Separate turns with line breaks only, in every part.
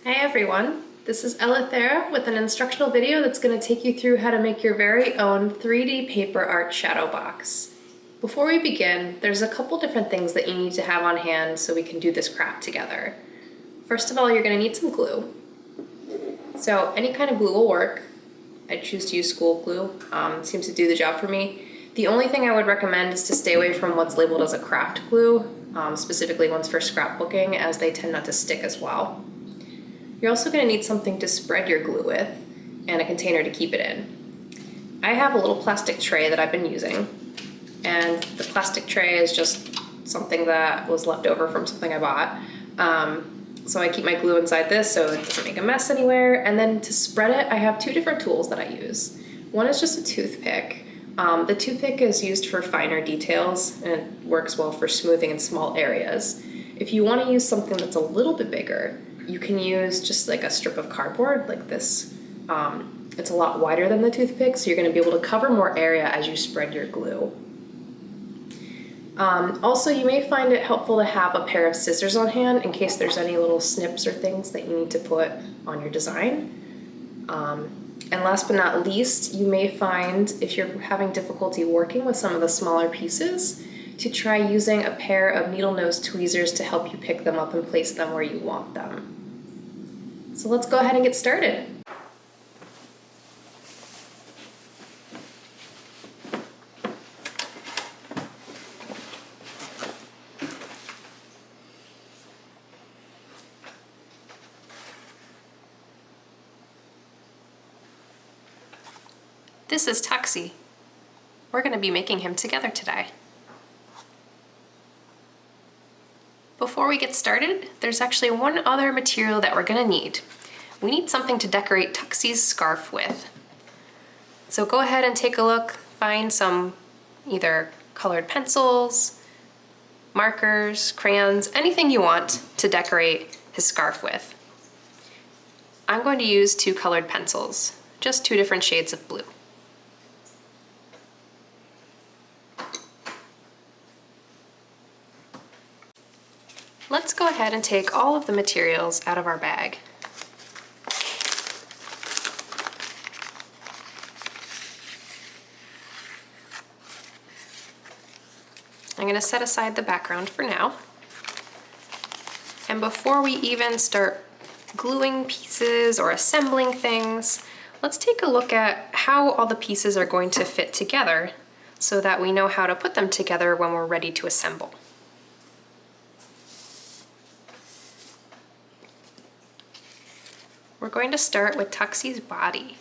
Hi everyone, this is Elathera with an instructional video that's going to take you through how to make your very own 3D paper art shadow box. Before we begin, there's a couple different things that you need to have on hand so we can do this craft together. First of all, you're going to need some glue. So any kind of glue will work. I choose to use school glue, it seems to do the job for me. The only thing I would recommend is to stay away from what's labeled as a craft glue, specifically ones for scrapbooking, as they tend not to stick as well. You're also going to need something to spread your glue with and a container to keep it in. I have a little plastic tray that I've been using, and the plastic tray is just something that was left over from something I bought. So I keep my glue inside this so it doesn't make a mess anywhere. And then to spread it, I have two different tools that I use. One is just a toothpick. The toothpick is used for finer details and it works well for smoothing in small areas. If you want to use something that's a little bit bigger, you can use just like a strip of cardboard like this. It's a lot wider than the toothpick, so you're going to be able to cover more area as you spread your glue. Also, you may find it helpful to have a pair of scissors on hand in case there's any little snips or things that you need to put on your design. And last but not least, you may find if you're having difficulty working with some of the smaller pieces, to try using a pair of needle nose tweezers to help you pick them up and place them where you want them. So let's go ahead and get started. This is Tuxxy. We're going to be making him together today. Before we get started, there's actually one other material that we're going to need. We need something to decorate Tuxxy's scarf with. So go ahead and take a look, find some either colored pencils, markers, crayons, anything you want to decorate his scarf with. I'm going to use two colored pencils, just two different shades of blue. Let's go ahead and take all of the materials out of our bag. I'm going to set aside the background for now. And before we even start gluing pieces or assembling things, let's take a look at how all the pieces are going to fit together so that we know how to put them together when we're ready to assemble. We're going to start with Tuxxy's body.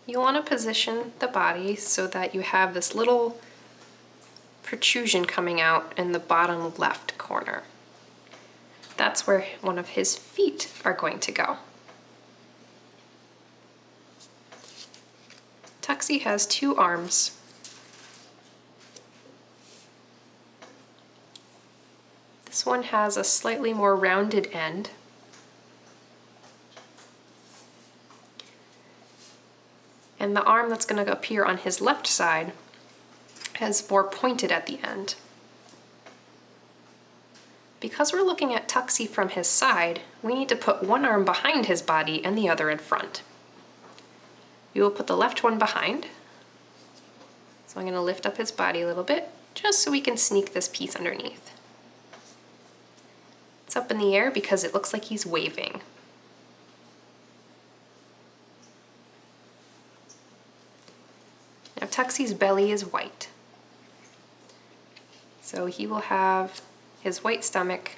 You want to position the body so that you have this little protrusion coming out in the bottom left corner. That's where one of his feet are going to go. Tuxxy has two arms. This one has a slightly more rounded end. And the arm that's going to appear on his left side is more pointed at the end. Because we're looking at Tuxxy from his side, we need to put one arm behind his body and the other in front. We will put the left one behind. So I'm going to lift up his body a little bit, just so we can sneak this piece underneath. It's up in the air because it looks like he's waving. Now Tuxxy's belly is white. So he will have his white stomach.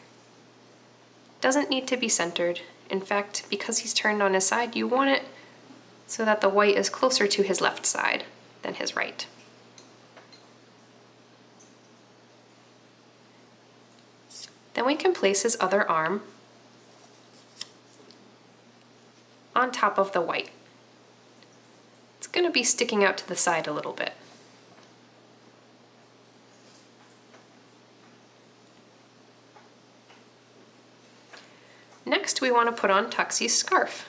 Doesn't need to be centered. In fact, because he's turned on his side, you want it so that the white is closer to his left side than his right. Then we can place his other arm on top of the white. It's going to be sticking out to the side a little bit. Next, we want to put on Tuxxy's scarf.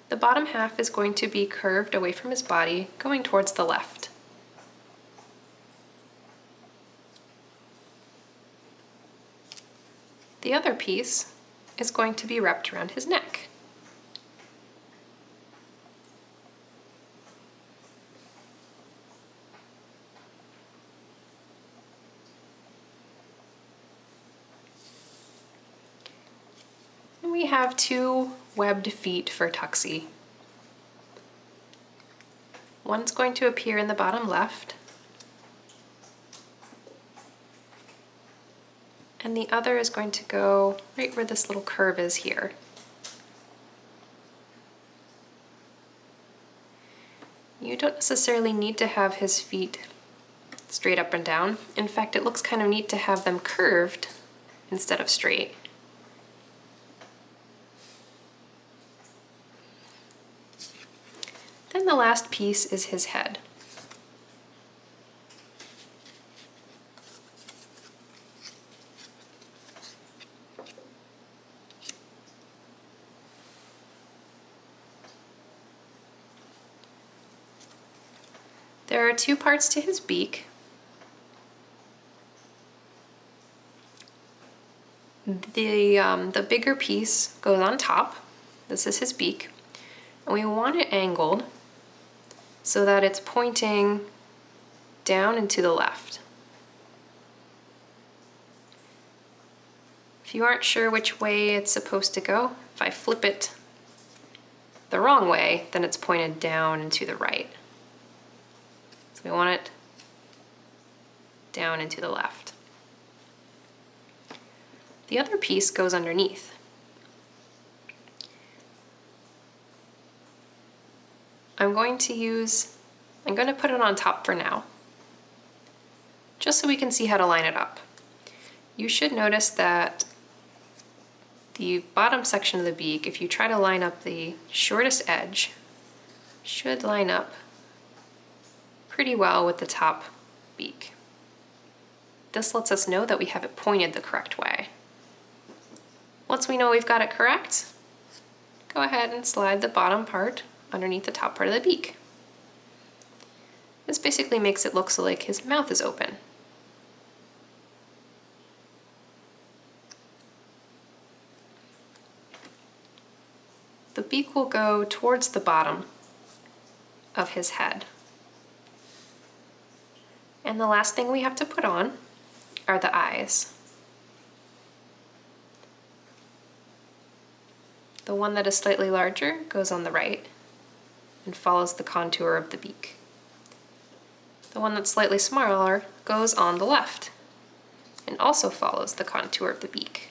The bottom half is going to be curved away from his body, going towards the left. The other piece is going to be wrapped around his neck. And we have 2 webbed feet for Tuxxy. One's going to appear in the bottom left, and the other is going to go right where this little curve is here. You don't necessarily need to have his feet straight up and down. In fact, it looks kind of neat to have them curved instead of straight. Then the last piece is his head. There are 2 parts to his beak. The bigger piece goes on top. This is his beak. And we want it angled so that it's pointing down and to the left. If you aren't sure which way it's supposed to go, if I flip it the wrong way, then it's pointed down and to the right. So we want it down and to the left. The other piece goes underneath. I'm going to put it on top for now, just so we can see how to line it up. You should notice that the bottom section of the beak, if you try to line up the shortest edge, should line up pretty well with the top beak. This lets us know that we have it pointed the correct way. Once we know we've got it correct, go ahead and slide the bottom part underneath the top part of the beak. This basically makes it look so like his mouth is open. The beak will go towards the bottom of his head. And the last thing we have to put on are the eyes. The one that is slightly larger goes on the right and follows the contour of the beak. The one that's slightly smaller goes on the left and also follows the contour of the beak.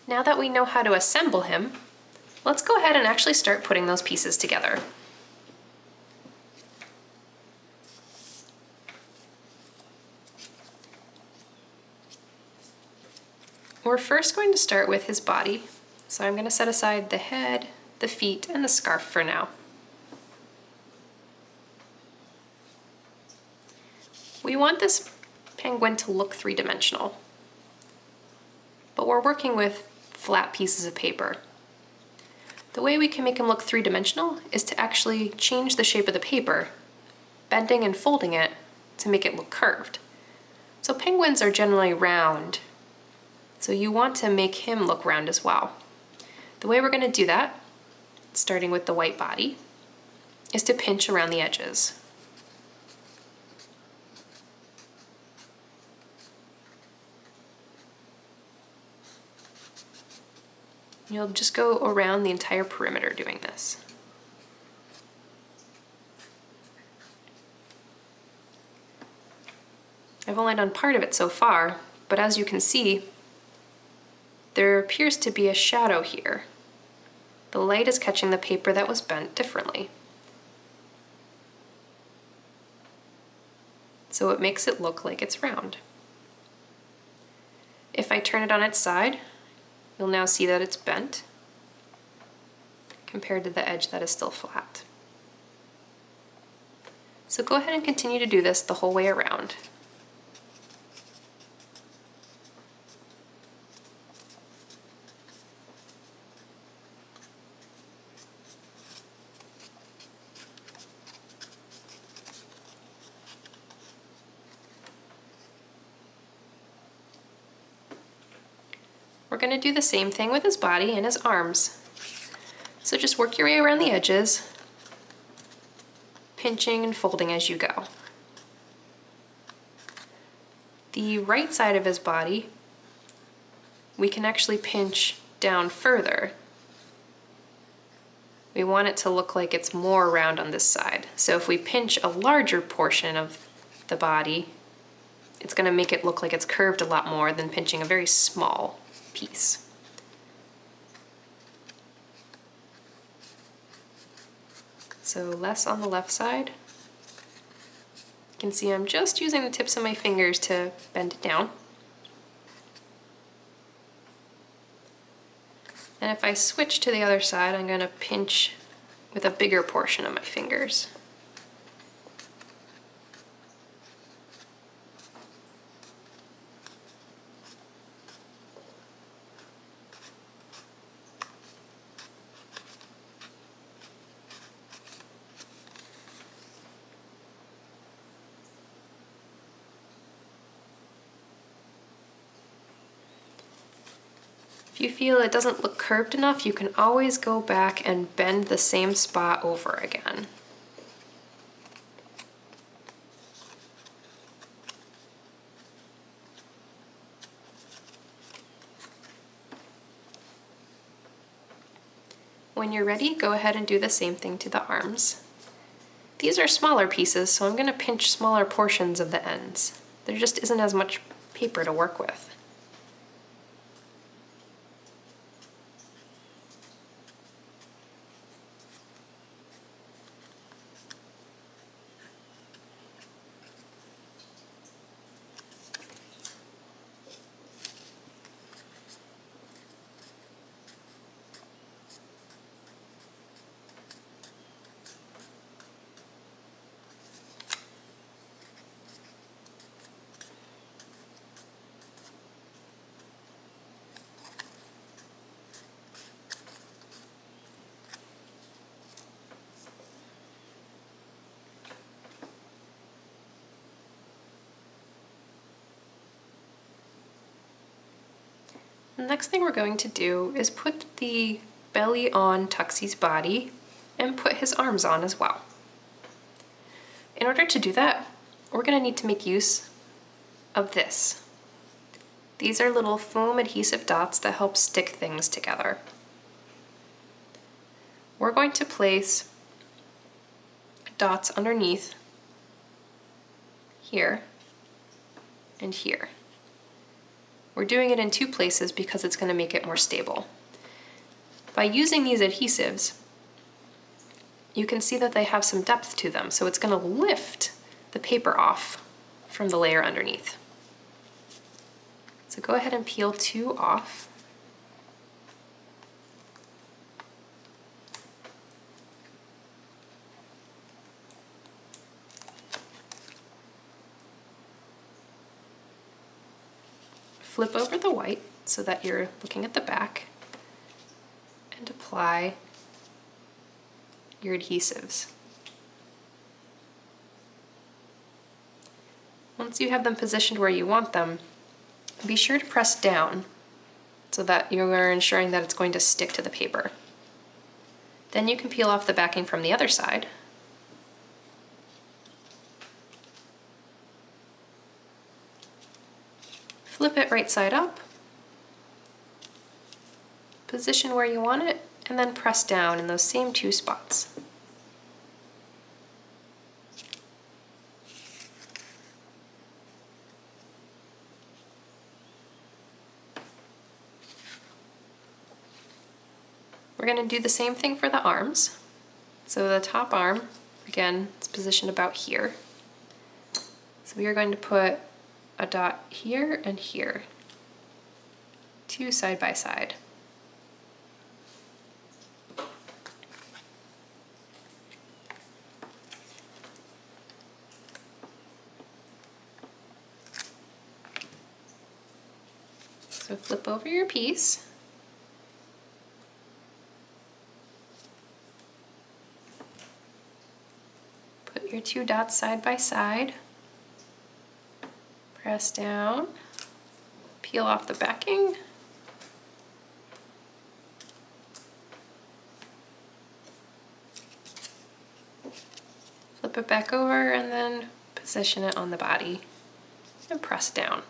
Now that we know how to assemble him, let's go ahead and actually start putting those pieces together. We're first going to start with his body, so I'm going to set aside the head, the feet, and the scarf for now. We want this penguin to look 3-dimensional, but we're working with flat pieces of paper. The way we can make him look 3-dimensional is to actually change the shape of the paper, bending and folding it to make it look curved. So penguins are generally round, so you want to make him look round as well. The way we're going to do that, starting with the white body, is to pinch around the edges. You'll just go around the entire perimeter doing this. I've only done part of it so far, but as you can see, there appears to be a shadow here. The light is catching the paper that was bent differently. So it makes it look like it's round. If I turn it on its side, you'll now see that it's bent compared to the edge that is still flat. So go ahead and continue to do this the whole way around. we're going to do the same thing with his body and his arms. So just work your way around the edges, pinching and folding as you go. The right side of his body, we can actually pinch down further. We want it to look like it's more round on this side. So if we pinch a larger portion of the body, it's going to make it look like it's curved a lot more than pinching a very small piece. So less on the left side. You can see I'm just using the tips of my fingers to bend it down. And if I switch to the other side, I'm going to pinch with a bigger portion of my fingers. If you feel it doesn't look curved enough, you can always go back and bend the same spot over again. When you're ready, go ahead and do the same thing to the arms. These are smaller pieces, so I'm going to pinch smaller portions of the ends. There just isn't as much paper to work with. The next thing we're going to do is put the belly on Tuxxy's body and put his arms on as well. In order to do that, we're going to need to make use of this. These are little foam adhesive dots that help stick things together. We're going to place dots underneath here and here. We're doing it in two places because it's going to make it more stable. By using these adhesives, you can see that they have some depth to them, so it's going to lift the paper off from the layer underneath. So go ahead and peel two off. Flip over the white so that you're looking at the back and apply your adhesives. Once you have them positioned where you want them, be sure to press down so that you're ensuring that it's going to stick to the paper. Then you can peel off the backing from the other side. Flip it right side up, position where you want it, and then press down in those same two spots. We're going to do the same thing for the arms. So the top arm, again, is positioned about here. So we are going to put a dot here and here, two side by side. So flip over your piece. Put your two dots side by side. Press down, peel off the backing, flip it back over and then position it on the body and press down.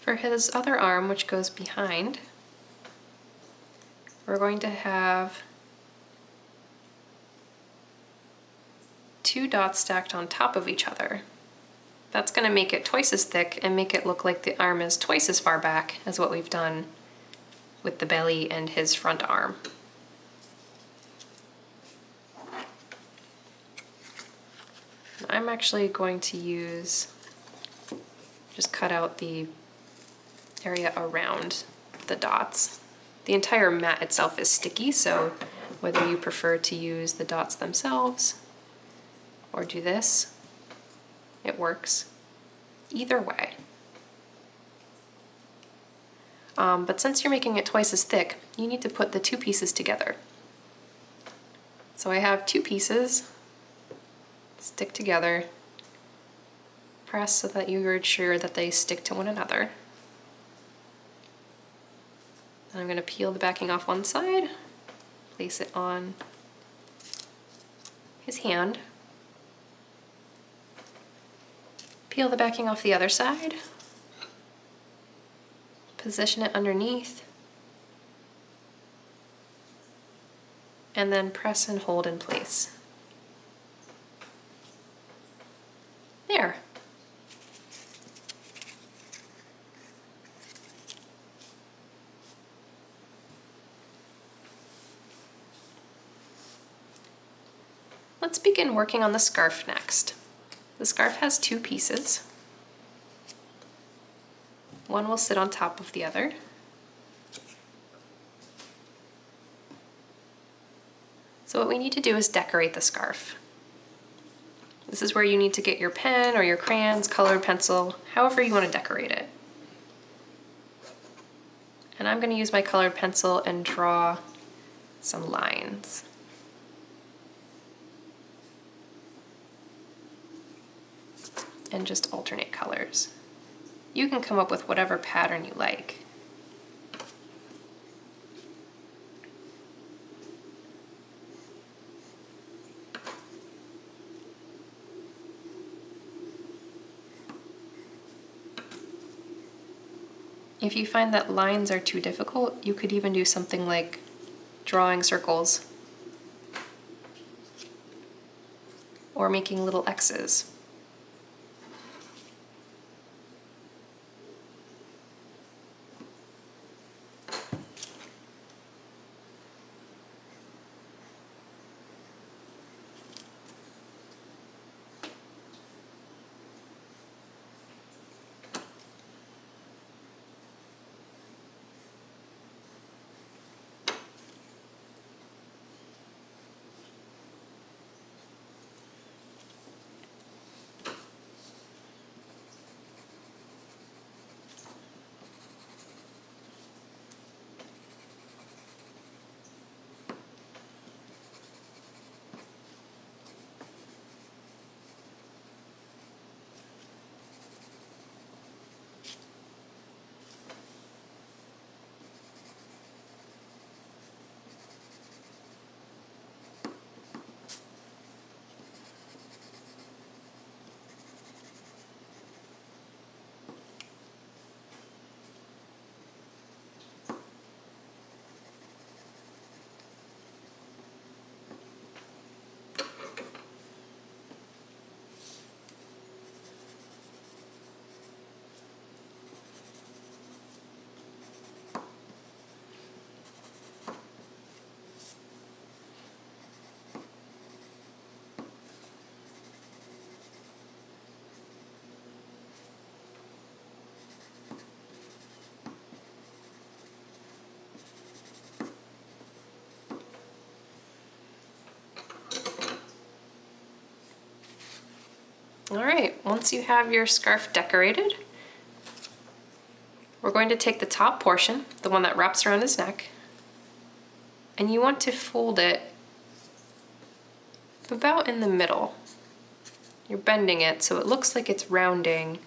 For his other arm, which goes behind, we're going to have 2 dots stacked on top of each other. That's going to make it twice as thick and make it look like the arm is twice as far back as what we've done with the belly and his front arm. I'm actually going to just cut out the area around the dots. The entire mat itself is sticky, so whether you prefer to use the dots themselves or do this, it works either way. But since you're making it twice as thick, you need to put the 2 pieces together. So I have 2 pieces, stick together, press so that you're sure that they stick to one another. And I'm going to peel the backing off one side, place it on his hand, peel the backing off the other side, position it underneath, and then press and hold in place. There. Let's begin working on the scarf next. The scarf has 2 pieces. One will sit on top of the other. So what we need to do is decorate the scarf. This is where you need to get your pen or your crayons, colored pencil, however you want to decorate it. And I'm going to use my colored pencil and draw some lines. And just alternate colors. You can come up with whatever pattern you like. If you find that lines are too difficult, you could even do something like drawing circles or making little X's. All right, once you have your scarf decorated, we're going to take the top portion, the one that wraps around his neck, and you want to fold it about in the middle. You're bending it so it looks like it's rounding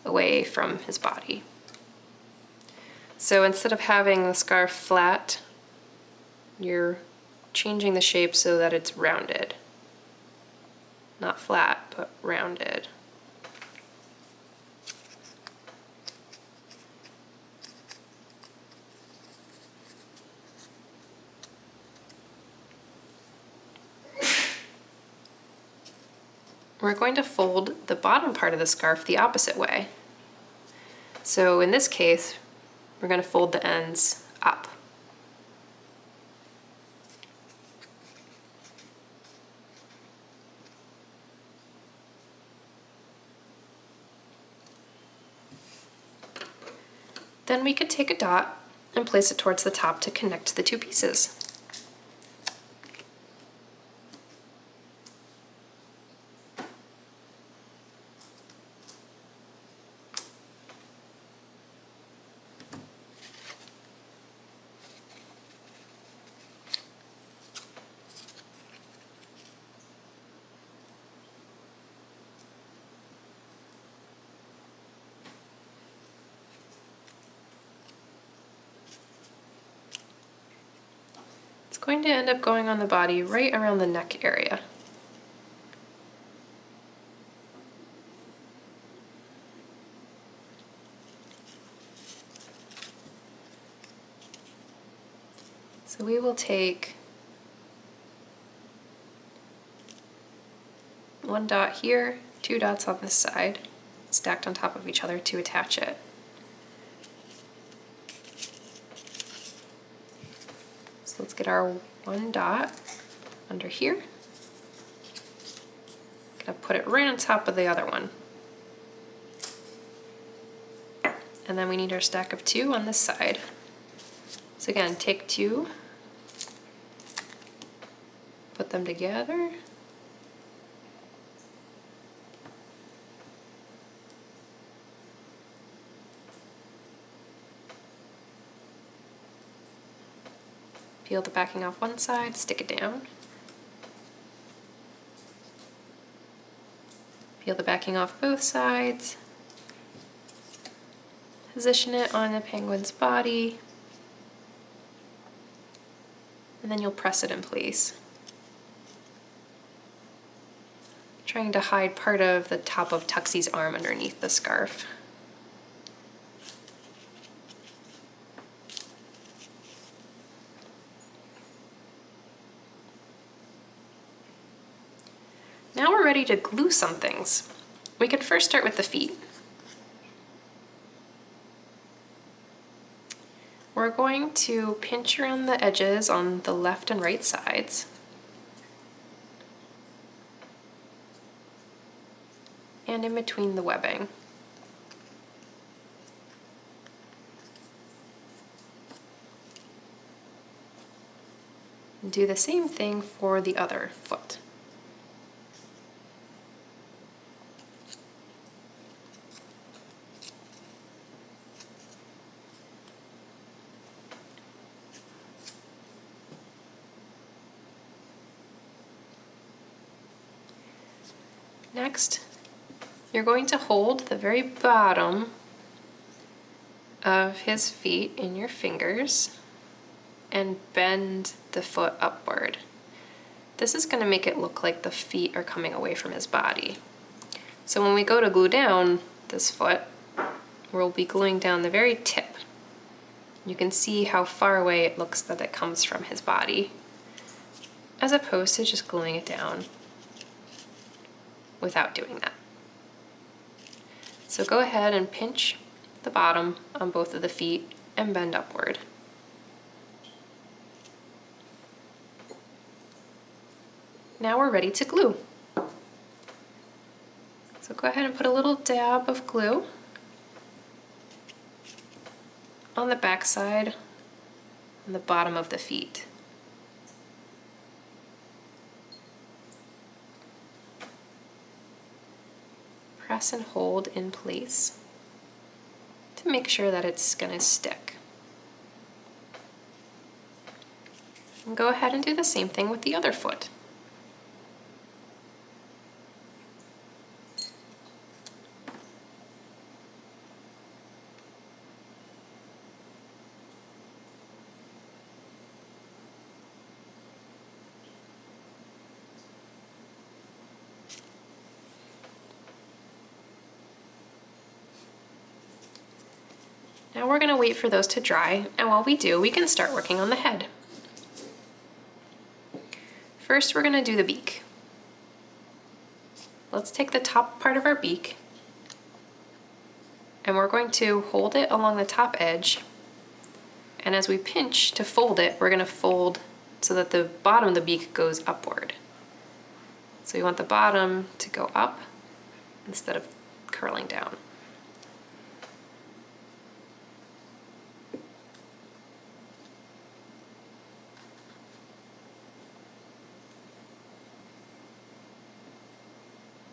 away from his body. So instead of having the scarf flat, you're changing the shape so that it's rounded. Not flat, but rounded. We're going to fold the bottom part of the scarf the opposite way. So in this case, we're going to fold the ends up. Then we could take a dot and place it towards the top to connect the two pieces. Going to end up going on the body right around the neck area. So we will take one dot here, two dots on this side, stacked on top of each other to attach it. So let's get our one dot under here. Gonna put it right on top of the other one. And then we need our stack of two on this side. So again, take two, put them together. Peel the backing off one side, stick it down. Peel the backing off both sides. Position it on the penguin's body. And then you'll press it in place. Trying to hide part of the top of Tuxxy's arm underneath the scarf. Now we're ready to glue some things. We could first start with the feet. We're going to pinch around the edges on the left and right sides. And in between the webbing. Do the same thing for the other foot. Next, you're going to hold the very bottom of his feet in your fingers and bend the foot upward. This is going to make it look like the feet are coming away from his body. So when we go to glue down this foot, we'll be gluing down the very tip. You can see how far away it looks that it comes from his body, as opposed to just gluing it down without doing that. So go ahead and pinch the bottom on both of the feet and bend upward. Now we're ready to glue. So go ahead and put a little dab of glue on the back side and the bottom of the feet. Press and hold in place to make sure that it's going to stick. And go ahead and do the same thing with the other foot. Now we're gonna wait for those to dry, and while we do, we can start working on the head. First, we're gonna do the beak. Let's take the top part of our beak, and we're going to hold it along the top edge, and as we pinch to fold it, we're gonna fold so that the bottom of the beak goes upward. So you want the bottom to go up instead of curling down.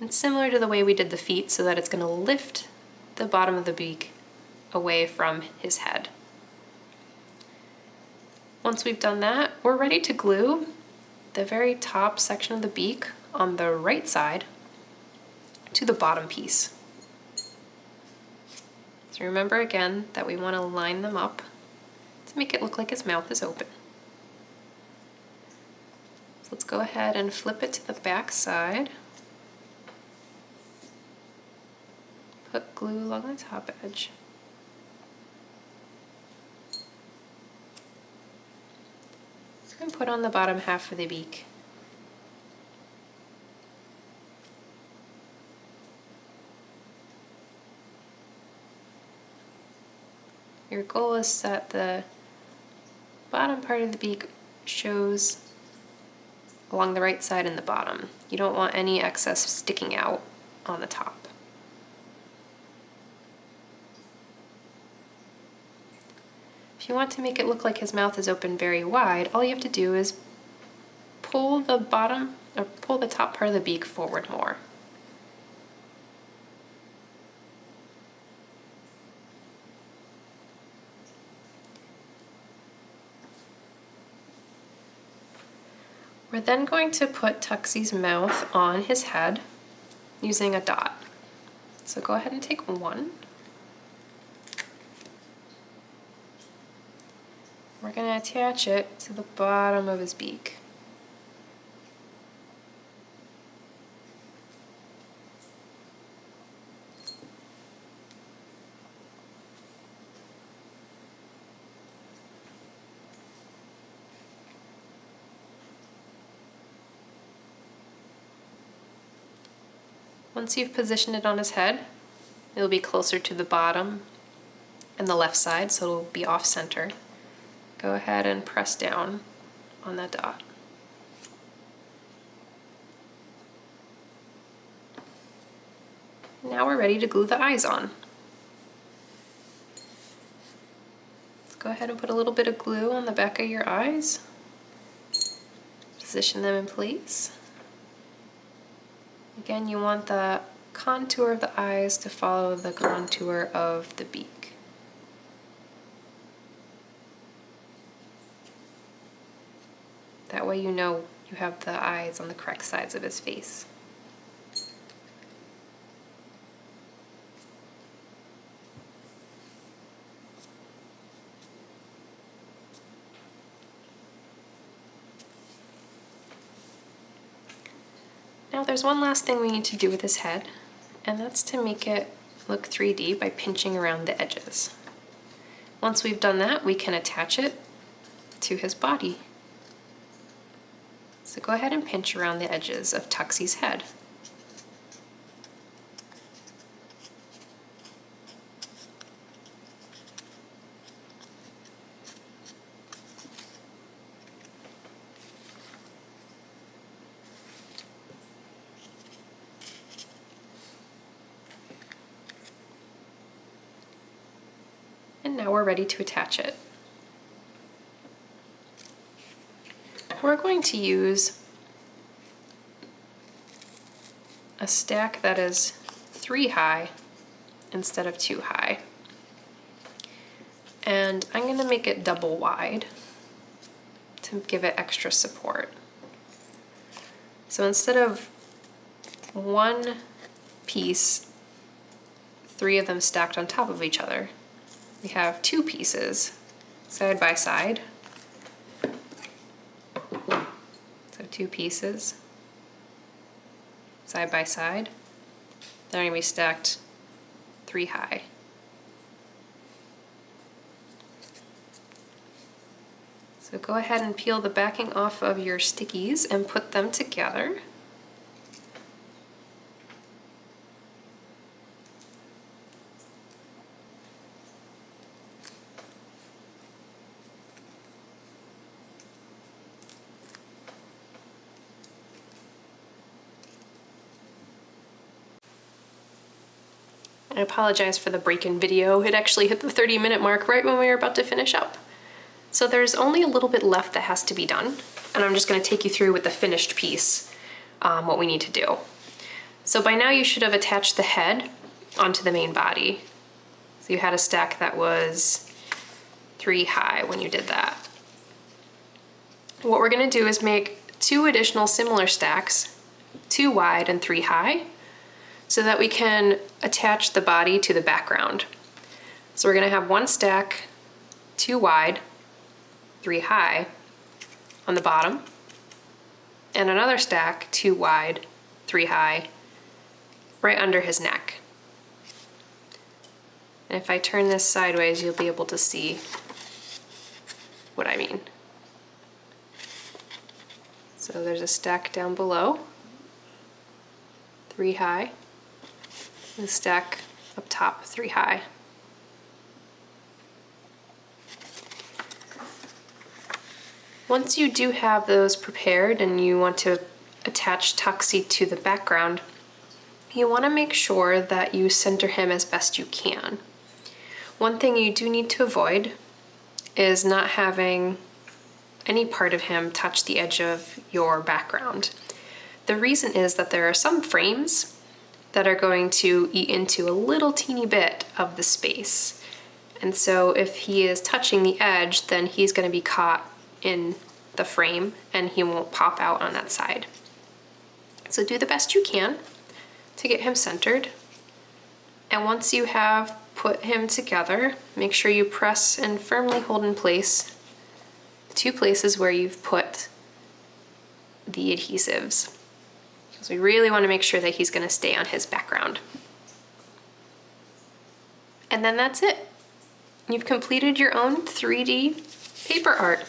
And similar to the way we did the feet, so that it's going to lift the bottom of the beak away from his head. Once we've done that, we're ready to glue the very top section of the beak on the right side to the bottom piece. So remember again that we want to line them up to make it look like his mouth is open. So let's go ahead and flip it to the back side. Put glue along the top edge. And put on the bottom half of the beak. Your goal is that the bottom part of the beak shows along the right side and the bottom. You don't want any excess sticking out on the top. If you want to make it look like his mouth is open very wide, all you have to do is pull the bottom, or pull the top part of the beak forward more. We're then going to put Tuxxy's mouth on his head using a dot. So go ahead and take one. We're going to attach it to the bottom of his beak. Once you've positioned it on his head, it'll be closer to the bottom and the left side, so it'll be off center. Go ahead and press down on that dot. Now we're ready to glue the eyes on. Let's go ahead and put a little bit of glue on the back of your eyes. Position them in place. Again, you want the contour of the eyes to follow the contour of the beak. That way you know you have the eyes on the correct sides of his face. Now there's one last thing we need to do with his head, and that's to make it look 3D by pinching around the edges. Once we've done that, we can attach it to his body. So go ahead and pinch around the edges of Tuxxy's head. And now we're ready to attach it. We're going to use a stack that is 3 high instead of 2 high. And I'm going to make it double wide to give it extra support. So instead of one piece, 3 of them stacked on top of each other, we have 2 pieces side by side. So 2 pieces side by side. They're going to be stacked 3 high. So go ahead and peel the backing off of your stickies and put them together. I apologize for the break in video. It actually hit the 30-minute mark right when we were about to finish up. So there's only a little bit left that has to be done, and I'm just going to take you through with the finished piece what we need to do. So by now you should have attached the head onto the main body. So you had a stack that was 3 high when you did that. What we're going to do is make 2 additional similar stacks, 2 wide and 3 high, so that we can attach the body to the background. So we're going to have 1 stack, 2 wide, 3 high on the bottom, and another stack, 2 wide, 3 high, right under his neck. And if I turn this sideways, you'll be able to see what I mean. So there's a stack down below, 3 high, and a stack up top, 3 high. Once you do have those prepared and you want to attach Tuxxy to the background, you want to make sure that you center him as best you can. One thing you do need to avoid is not having any part of him touch the edge of your background. The reason is that there are some frames that are going to eat into a little teeny bit of the space. And so if he is touching the edge, then he's going to be caught in the frame and he won't pop out on that side. So do the best you can to get him centered. And once you have put him together, make sure you press and firmly hold in place the 2 places where you've put the adhesives. So we really want to make sure that he's going to stay on his background. And then that's it. You've completed your own 3D paper art.